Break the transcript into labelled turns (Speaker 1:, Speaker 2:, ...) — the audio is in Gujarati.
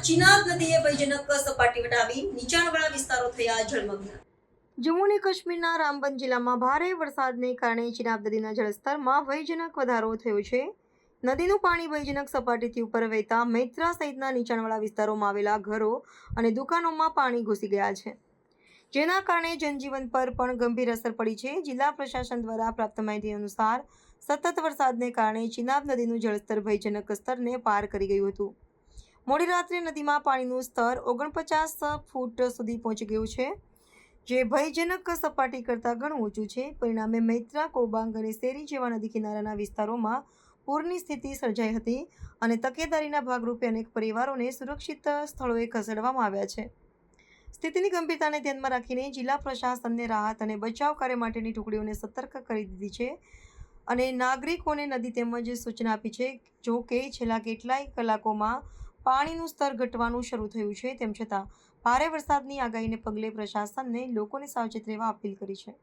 Speaker 1: ચિનાબ નદીએ ભયજનક સપાટી વટાવી નીચાણવાળા વિસ્તારો થયા જળમગ્ન। જમ્મુ અને કાશ્મીરના રામબન જિલ્લામાં ભારે વરસાદને કારણે ચિનાબ નદીના જળસ્તરમાં ભયજનક વધારો થયો છે। નદીનું પાણી ભયજનક સપાટીથી ઉપર વહેતા મૈત્રા સહિતના નીચાણવાળા વિસ્તારોમાં આવેલા ઘરો અને દુકાનોમાં પાણી ઘૂસી ગયા છે, જેના કારણે જનજીવન પર પણ ગંભીર અસર પડી છે। જિલ્લા પ્રશાસન દ્વારા પ્રાપ્ત માહિતી અનુસાર સતત વરસાદને કારણે ચિનાબ નદીનું જળસ્તર ભયજનક સ્તરને પાર કરી ગયું હતું। મોડી રાત્રે નદીમાં પાણીનું સ્તર 49 ફૂટ સુધી પહોંચી ગયું છે, જે ભયજનક સપાટી કરતાં ઘણું ઊંચું છે। પરિણામે મૈત્રા, કોબાંગ અને શેરી જેવા નદી કિનારાના વિસ્તારોમાં પૂરની સ્થિતિ સર્જાઈ હતી અને તકેદારીના ભાગરૂપે અનેક પરિવારોને સુરક્ષિત સ્થળોએ ખસેડવામાં આવ્યા છે। સ્થિતિની ગંભીરતાને ધ્યાનમાં રાખીને જિલ્લા પ્રશાસનને રાહત અને બચાવ કાર્ય માટેની ટુકડીઓને સતર્ક કરી દીધી છે અને નાગરિકોને નદી તેમજ સૂચના આપી છે। જો કે છેલ્લા કેટલાય કલાકોમાં પાણીનું સ્તર ઘટવાનું શરૂ થયું છે, તેમ છતાં ભારે વરસાદની આગાહીને પગલે પ્રશાસનને લોકોને સાવચેત રહેવા અપીલ કરી છે।